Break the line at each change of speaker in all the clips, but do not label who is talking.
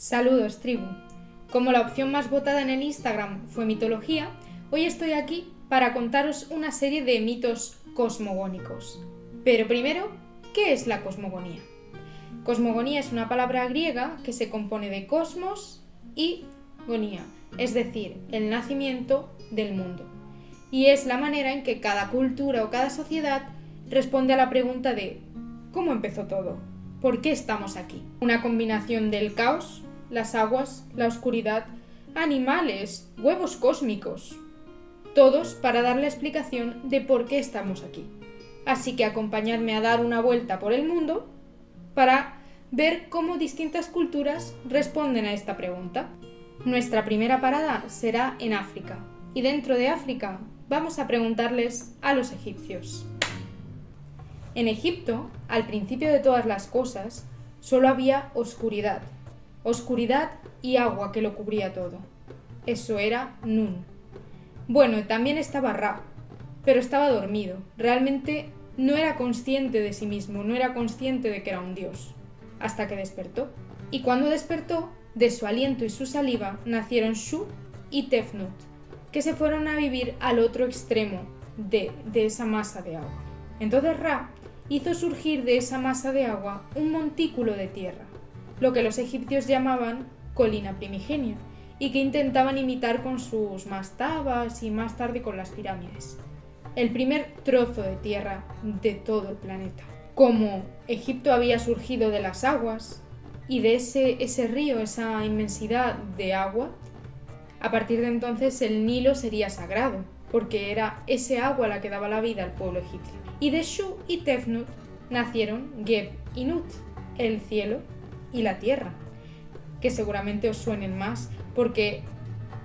Saludos, tribu. Como la opción más votada en el Instagram fue mitología, hoy estoy aquí para contaros una serie de mitos cosmogónicos. Pero primero, ¿qué es la cosmogonía? Cosmogonía es una palabra griega que se compone de cosmos y gonía, es decir, el nacimiento del mundo. Y es la manera en que cada cultura o cada sociedad responde a la pregunta de ¿cómo empezó todo? ¿Por qué estamos aquí? Una combinación del caos, las aguas, la oscuridad, animales, huevos cósmicos. Todos para dar la explicación de por qué estamos aquí. Así que acompañadme a dar una vuelta por el mundo para ver cómo distintas culturas responden a esta pregunta. Nuestra primera parada será en África, y dentro de África vamos a preguntarles a los egipcios. En Egipto, al principio de todas las cosas, solo había oscuridad y agua que lo cubría todo. Eso era Nun. Bueno, también estaba Ra, pero estaba dormido. Realmente no era consciente de sí mismo, no era consciente de que era un dios, hasta que despertó. Y cuando despertó, de su aliento y su saliva nacieron Shu y Tefnut, que se fueron a vivir al otro extremo de esa masa de agua. Entonces Ra hizo surgir de esa masa de agua un montículo de tierra, lo que los egipcios llamaban colina primigenia, y que intentaban imitar con sus mastabas y más tarde con las pirámides. El primer trozo de tierra de todo el planeta. Como Egipto había surgido de las aguas y de ese río, esa inmensidad de agua, a partir de entonces el Nilo sería sagrado, porque era ese agua la que daba la vida al pueblo egipcio. Y de Shu y Tefnut nacieron Geb y Nut, el cielo y la tierra, que seguramente os suenen más porque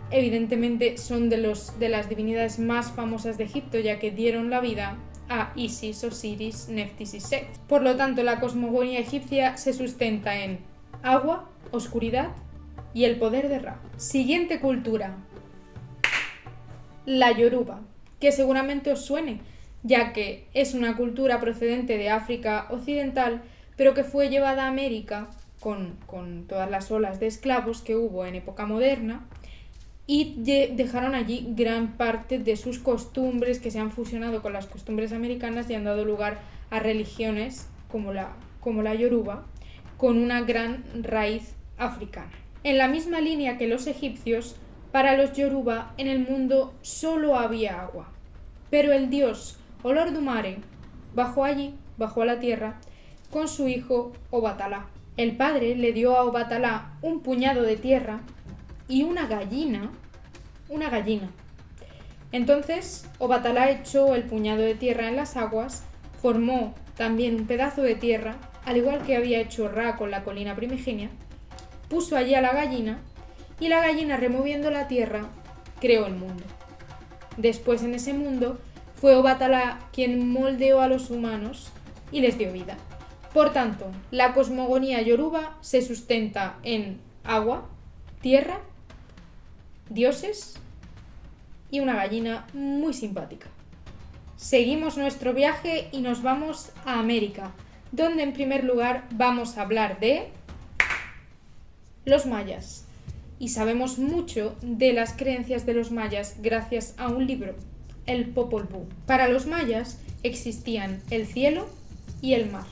evidentemente son de las divinidades más famosas de Egipto, ya que dieron la vida a Isis, Osiris, Neftis y Set. Por lo tanto, la cosmogonía egipcia se sustenta en agua, oscuridad y el poder de Ra. Siguiente cultura, la Yoruba, que seguramente os suene, ya que es una cultura procedente de África Occidental, pero que fue llevada a América con todas las olas de esclavos que hubo en época moderna, y dejaron allí gran parte de sus costumbres que se han fusionado con las costumbres americanas y han dado lugar a religiones como la Yoruba, con una gran raíz africana. En la misma línea que los egipcios, para los Yoruba en el mundo solo había agua, pero el dios Olodumare bajó a la tierra con su hijo Obatalá. El padre le dio a Obatalá un puñado de tierra y una gallina. Entonces Obatalá echó el puñado de tierra en las aguas, formó también un pedazo de tierra, al igual que había hecho Ra con la colina primigenia, puso allí a la gallina y la gallina, removiendo la tierra, creó el mundo. Después en ese mundo fue Obatalá quien moldeó a los humanos y les dio vida. Por tanto, la cosmogonía yoruba se sustenta en agua, tierra, dioses y una gallina muy simpática. Seguimos nuestro viaje y nos vamos a América, donde en primer lugar vamos a hablar de los mayas. Y sabemos mucho de las creencias de los mayas gracias a un libro, el Popol Vuh. Para los mayas existían el cielo y el mar.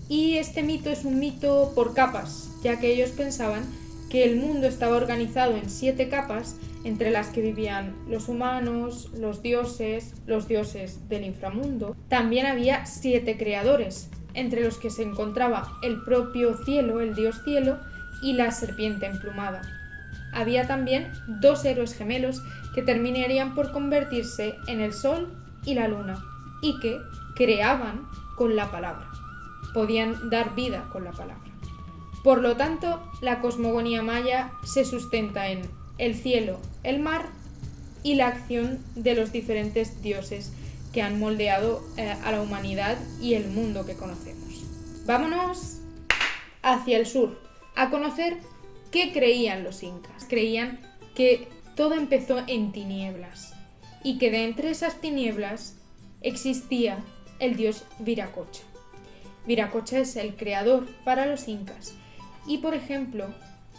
Y este mito es un mito por capas, ya que ellos pensaban que el mundo estaba organizado en 7 capas, entre las que vivían los humanos, los dioses del inframundo. También había 7 creadores, entre los que se encontraba el propio cielo, el dios cielo, y la serpiente emplumada. Había también 2 héroes gemelos que terminarían por convertirse en el sol y la luna, y que creaban con la palabra. Podían dar vida con la palabra. Por lo tanto, la cosmogonía maya se sustenta en el cielo, el mar y la acción de los diferentes dioses que han moldeado a la humanidad y el mundo que conocemos. Vámonos hacia el sur, a conocer qué creían los incas. Creían que todo empezó en tinieblas y que de entre esas tinieblas existía el dios Viracocha. Viracocha es el creador para los incas y, por ejemplo,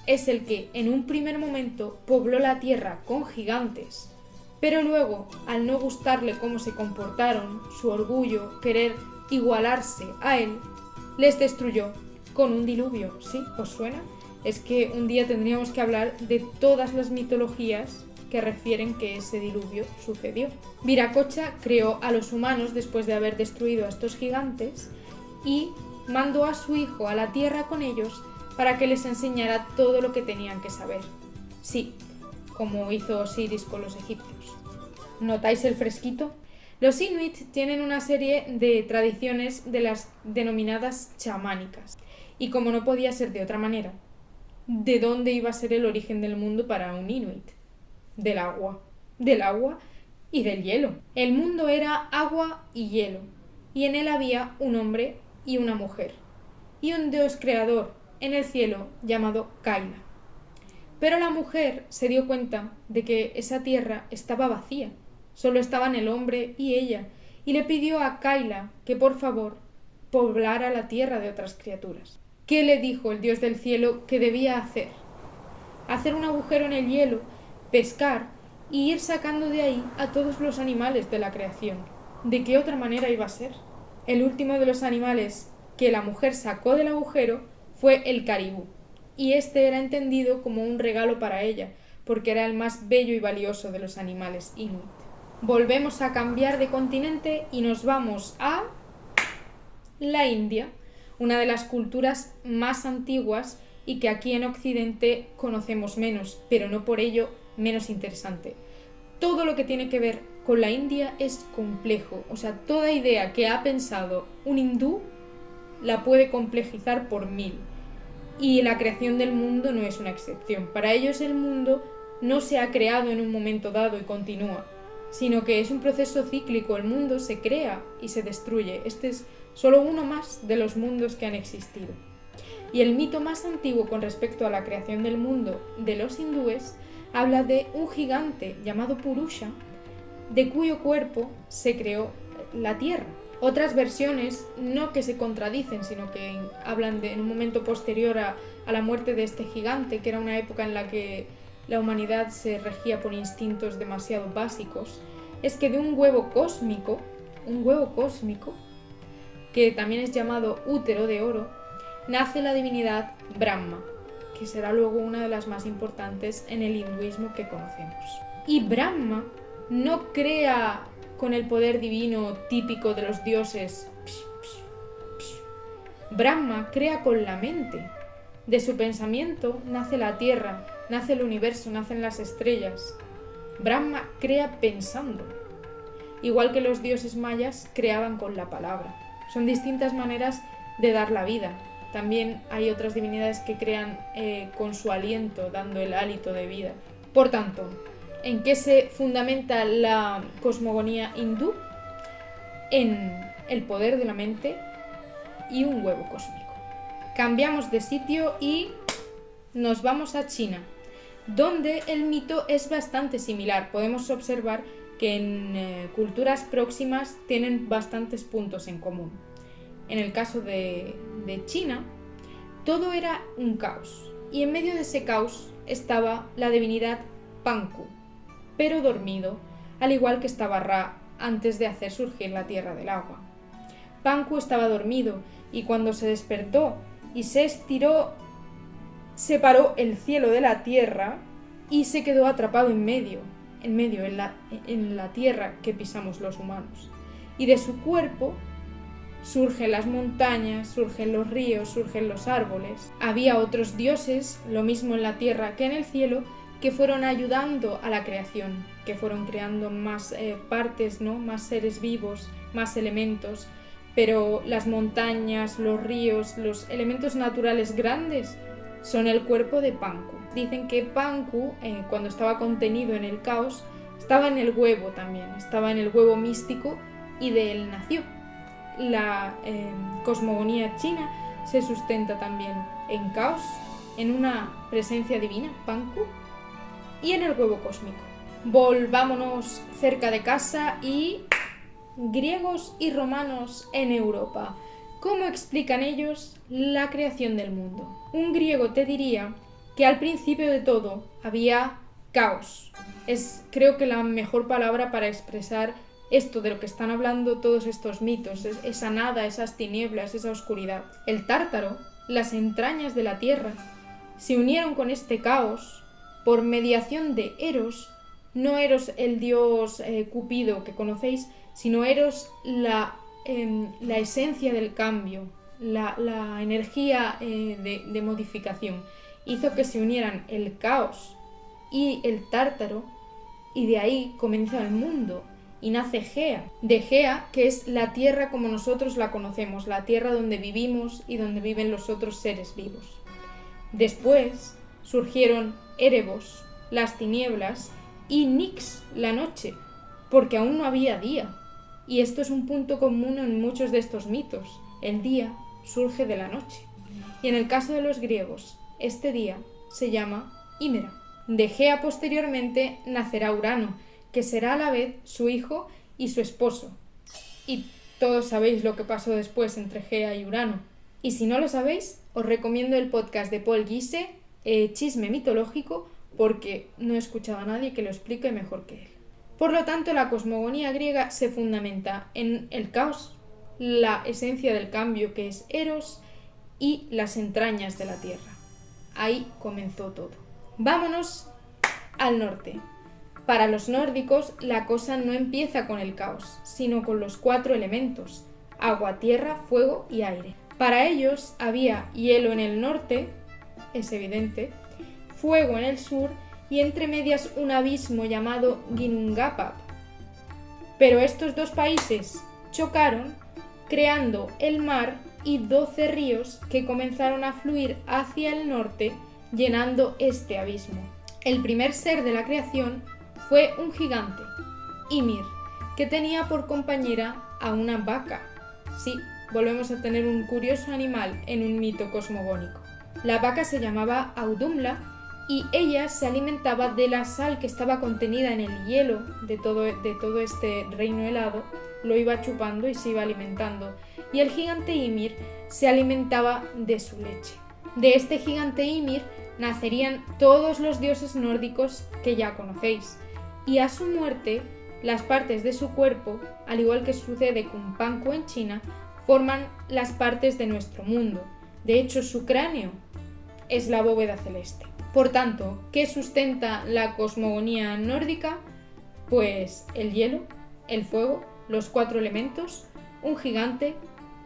es el que en un primer momento pobló la tierra con gigantes, pero luego, al no gustarle cómo se comportaron, su orgullo, querer igualarse a él, les destruyó con un diluvio. ¿Sí? ¿Os suena? Es que un día tendríamos que hablar de todas las mitologías que refieren que ese diluvio sucedió. Viracocha creó a los humanos después de haber destruido a estos gigantes y mandó a su hijo a la tierra con ellos para que les enseñara todo lo que tenían que saber. Sí, como hizo Osiris con los egipcios. ¿Notáis el fresquito? Los inuit tienen una serie de tradiciones de las denominadas chamánicas. Y como no podía ser de otra manera, ¿de dónde iba a ser el origen del mundo para un inuit? Del agua y del hielo. El mundo era agua y hielo, y en él había un hombre y una mujer, y un dios creador en el cielo llamado Kaila. Pero la mujer se dio cuenta de que esa tierra estaba vacía, solo estaban el hombre y ella, y le pidió a Kaila que por favor poblara la tierra de otras criaturas. ¿Qué le dijo el dios del cielo que debía hacer? Hacer un agujero en el hielo, pescar y ir sacando de ahí a todos los animales de la creación. ¿De qué otra manera iba a ser? El último de los animales que la mujer sacó del agujero fue el caribú, y este era entendido como un regalo para ella, porque era el más bello y valioso de los animales inuit. Volvemos a cambiar de continente y nos vamos a la India, una de las culturas más antiguas y que aquí en Occidente conocemos menos, pero no por ello menos interesante. Todo lo que tiene que ver con la India es complejo, o sea, toda idea que ha pensado un hindú la puede complejizar por 1000. Y la creación del mundo no es una excepción. Para ellos el mundo no se ha creado en un momento dado y continúa, sino que es un proceso cíclico. El mundo se crea y se destruye. Este es solo uno más de los mundos que han existido. Y el mito más antiguo con respecto a la creación del mundo de los hindúes habla de un gigante llamado Purusha, de cuyo cuerpo se creó la tierra. Otras versiones, no que se contradicen, sino que hablan de en un momento posterior a la muerte de este gigante, que era una época en la que la humanidad se regía por instintos demasiado básicos, es que de un huevo cósmico, que también es llamado útero de oro, nace la divinidad Brahma, que será luego una de las más importantes en el hinduismo que conocemos. Y Brahma no crea con el poder divino típico de los dioses. Brahma crea con la mente. De su pensamiento nace la tierra, nace el universo, nacen las estrellas. Brahma crea pensando, igual que los dioses mayas creaban con la palabra. Son distintas maneras de dar la vida. También hay otras divinidades que crean con su aliento, dando el hálito de vida. Por tanto, ¿en qué se fundamenta la cosmogonía hindú? En el poder de la mente y un huevo cósmico. Cambiamos de sitio y nos vamos a China, donde el mito es bastante similar. Podemos observar que en culturas próximas tienen bastantes puntos en común. En el caso de China, todo era un caos, y en medio de ese caos estaba la divinidad Panku, pero dormido, al igual que estaba Ra antes de hacer surgir la tierra del agua. Panku estaba dormido, y cuando se despertó y se estiró, separó el cielo de la tierra y se quedó atrapado en la tierra que pisamos los humanos. Y de su cuerpo surgen las montañas, surgen los ríos, surgen los árboles. Había otros dioses, lo mismo en la tierra que en el cielo, que fueron ayudando a la creación, que fueron creando más partes, ¿no? Más seres vivos, más elementos. Pero las montañas, los ríos, los elementos naturales grandes son el cuerpo de Panku. Dicen que Panku, cuando estaba contenido en el caos, estaba en el huevo también, estaba en el huevo místico y de él nació. La cosmogonía china se sustenta también en caos, en una presencia divina, Panku, y en el huevo cósmico. Volvámonos cerca de casa y griegos y romanos en Europa. ¿Cómo explican ellos la creación del mundo? Un griego te diría que al principio de todo había caos. Es, creo que, la mejor palabra para expresar esto de lo que están hablando todos estos mitos, esa nada, esas tinieblas, esa oscuridad. El Tártaro, las entrañas de la tierra, se unieron con este caos por mediación de Eros, no Eros el dios Cupido que conocéis, sino Eros la esencia del cambio, la energía de modificación. Hizo que se unieran el caos y el Tártaro, y de ahí comienza el mundo y nace Gea. De Gea, que es la tierra como nosotros la conocemos, la tierra donde vivimos y donde viven los otros seres vivos. Después surgieron Erebos, las tinieblas, y Nix, la noche, porque aún no había día. Y esto es un punto común en muchos de estos mitos. El día surge de la noche. Y en el caso de los griegos, este día se llama Hímera. De Gea posteriormente nacerá Urano, que será a la vez su hijo y su esposo. Y todos sabéis lo que pasó después entre Gea y Urano. Y si no lo sabéis, os recomiendo el podcast de Paul Giese, Chisme mitológico, porque no he escuchado a nadie que lo explique mejor que él. Por lo tanto, la cosmogonía griega se fundamenta en el caos, la esencia del cambio que es Eros y las entrañas de la tierra. Ahí comenzó todo. Vámonos al norte. Para los nórdicos, la cosa no empieza con el caos, sino con los 4 elementos: agua, tierra, fuego y aire. Para ellos había hielo en el norte, es evidente, fuego en el sur y entre medias un abismo llamado Ginnungagap. Pero estos dos países chocaron, creando el mar y 12 ríos que comenzaron a fluir hacia el norte, llenando este abismo. El primer ser de la creación fue un gigante, Ymir, que tenía por compañera a una vaca. Sí, volvemos a tener un curioso animal en un mito cosmogónico. La vaca se llamaba Audumla y ella se alimentaba de la sal que estaba contenida en el hielo de todo este reino helado, lo iba chupando y se iba alimentando. Y el gigante Ymir se alimentaba de su leche. De este gigante Ymir nacerían todos los dioses nórdicos que ya conocéis. Y a su muerte, las partes de su cuerpo, al igual que sucede con Panko en China, forman las partes de nuestro mundo. De hecho, su cráneo es la bóveda celeste. Por tanto, ¿qué sustenta la cosmogonía nórdica? Pues el hielo, el fuego, los 4 elementos, un gigante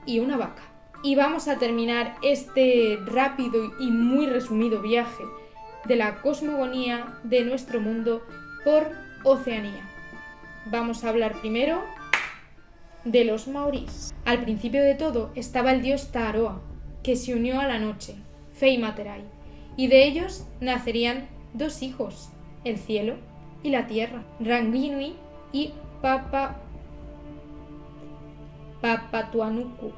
y una vaca. Y vamos a terminar este rápido y muy resumido viaje de la cosmogonía de nuestro mundo por Oceanía. Vamos a hablar primero de los maorís. Al principio de todo estaba el dios Taaroa, que se unió a la noche, Feimaterai, y de ellos nacerían 2 hijos, el cielo y la tierra, Ranginui y Papatuanuku.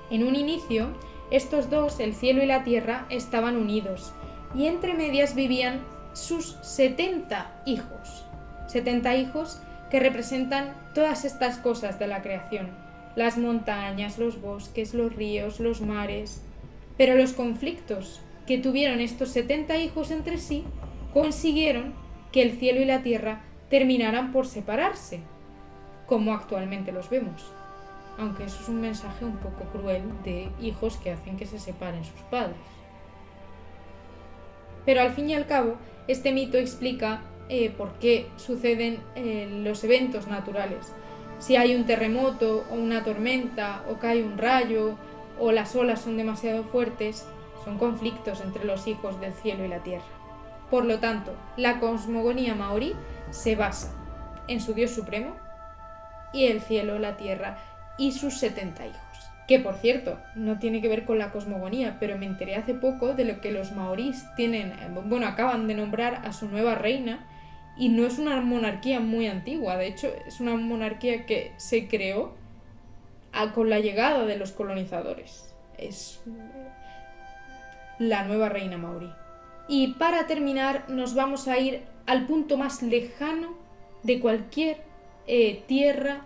En un inicio, estos dos, el cielo y la tierra, estaban unidos, y entre medias vivían sus 70 hijos. 70 hijos que representan todas estas cosas de la creación: las montañas, los bosques, los ríos, los mares. Pero los conflictos que tuvieron estos 70 hijos entre sí consiguieron que el cielo y la tierra terminaran por separarse, como actualmente los vemos. Aunque eso es un mensaje un poco cruel de hijos que hacen que se separen sus padres. Pero al fin y al cabo, este mito explica por qué suceden los eventos naturales. Si hay un terremoto o una tormenta o cae un rayo o las olas son demasiado fuertes, son conflictos entre los hijos del cielo y la tierra. Por lo tanto, la cosmogonía maorí se basa en su dios supremo y el cielo, la tierra y sus 70 hijos. Que, por cierto, no tiene que ver con la cosmogonía, pero me enteré hace poco de lo que los maorís tienen. Acaban de nombrar a su nueva reina y no es una monarquía muy antigua. De hecho, es una monarquía que se creó con la llegada de los colonizadores. Es la nueva reina maorí. Y para terminar, nos vamos a ir al punto más lejano de cualquier tierra.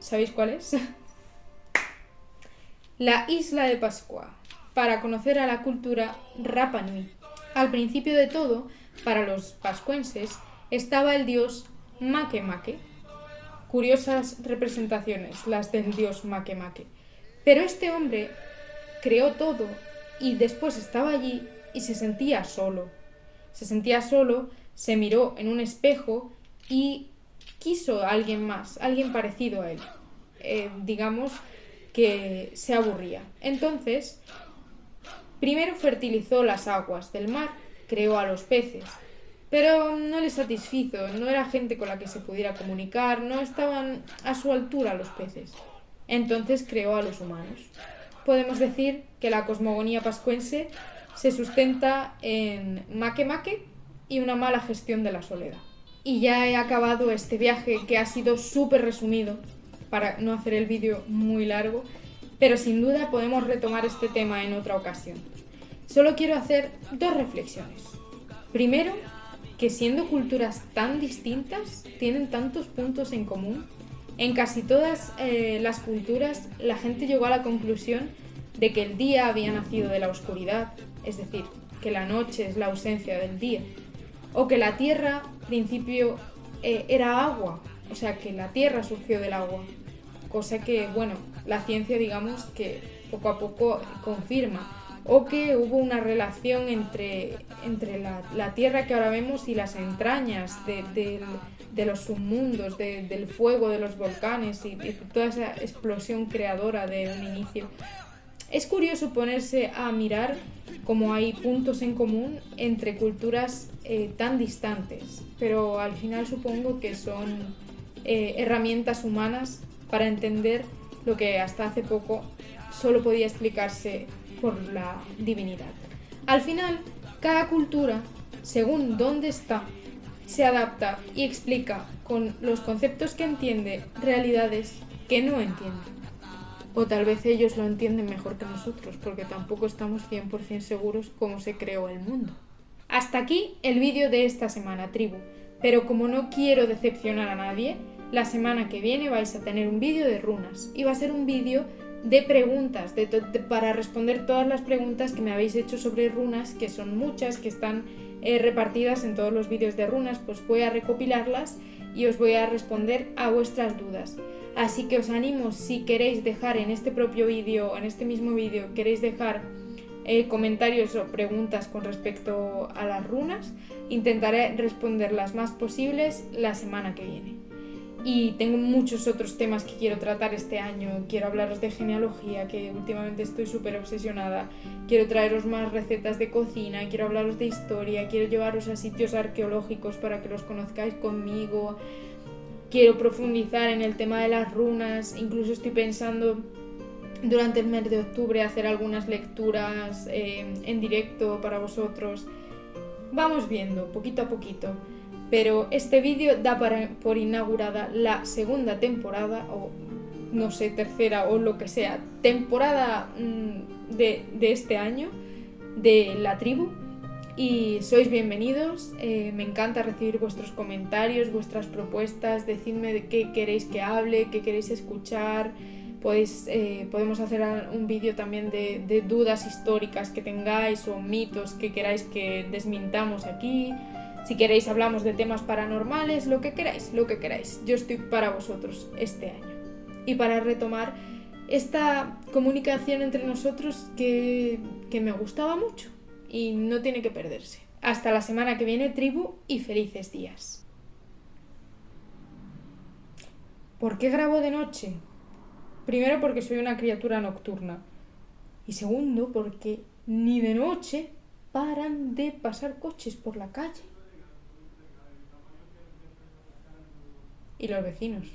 ¿Sabéis cuál es? La isla de Pascua. para conocer a la cultura Rapa Nui. Al principio de todo, para los pascuenses, estaba el dios Makemake. Curiosas representaciones las del dios Makemake. Pero este hombre creó todo y después estaba allí y se sentía solo. Se sentía solo, se miró en un espejo y quiso a alguien más, alguien parecido a él. Digamos que se aburría. Entonces, primero fertilizó las aguas del mar, creó a los peces, pero no le satisfizo, no era gente con la que se pudiera comunicar, no estaban a su altura los peces. Entonces creó a los humanos. Podemos decir que la cosmogonía pascuense se sustenta en Makemake y una mala gestión de la soledad. Y ya he acabado este viaje que ha sido súper resumido para no hacer el vídeo muy largo, pero sin duda podemos retomar este tema en otra ocasión. Solo quiero hacer dos reflexiones. Primero, que siendo culturas tan distintas, tienen tantos puntos en común. En casi todas las culturas la gente llegó a la conclusión de que el día había nacido de la oscuridad, es decir, que la noche es la ausencia del día, o que la tierra, al principio, era agua, o sea, que la tierra surgió del agua, cosa que, bueno, la ciencia, digamos, que poco a poco confirma, o que hubo una relación entre la tierra que ahora vemos y las entrañas de los submundos, del fuego de los volcanes y toda esa explosión creadora de un inicio. Es curioso ponerse a mirar cómo hay puntos en común entre culturas tan distantes, pero al final supongo que son herramientas humanas para entender lo que hasta hace poco solo podía explicarse por la divinidad. Al final, cada cultura, según dónde está, se adapta y explica con los conceptos que entiende realidades que no entiende. O tal vez ellos lo entienden mejor que nosotros, porque tampoco estamos 100% seguros cómo se creó el mundo. Hasta aquí el vídeo de esta semana, tribu. Pero como no quiero decepcionar a nadie, la semana que viene vais a tener un vídeo de runas. Y va a ser un vídeo de preguntas, para responder todas las preguntas que me habéis hecho sobre runas, que son muchas, que están repartidas en todos los vídeos de runas, pues voy a recopilarlas y os voy a responder a vuestras dudas. Así que os animo, si queréis dejar en este propio vídeo, en este mismo vídeo, queréis dejar comentarios o preguntas con respecto a las runas, intentaré responder las más posibles la semana que viene. Y tengo muchos otros temas que quiero tratar este año. Quiero hablaros de genealogía, que últimamente estoy súper obsesionada. Quiero traeros más recetas de cocina, quiero hablaros de historia, quiero llevaros a sitios arqueológicos para que los conozcáis conmigo. Quiero profundizar en el tema de las runas, incluso estoy pensando durante el mes de octubre hacer algunas lecturas en directo para vosotros. Vamos viendo, poquito a poquito. Pero este vídeo da por inaugurada la segunda temporada, o no sé, tercera o lo que sea, temporada de este año de La Tribu. Y sois bienvenidos, me encanta recibir vuestros comentarios, vuestras propuestas, decidme de qué queréis que hable, qué queréis escuchar. Podemos hacer un vídeo también de dudas históricas que tengáis o mitos que queráis que desmintamos aquí. Si queréis hablamos de temas paranormales, lo que queráis. Yo estoy para vosotros este año. Y para retomar esta comunicación entre nosotros que me gustaba mucho y no tiene que perderse. Hasta la semana que viene, tribu, y felices días. ¿Por qué grabo de noche? Primero porque soy una criatura nocturna. Y segundo porque ni de noche paran de pasar coches por la calle. Y los vecinos.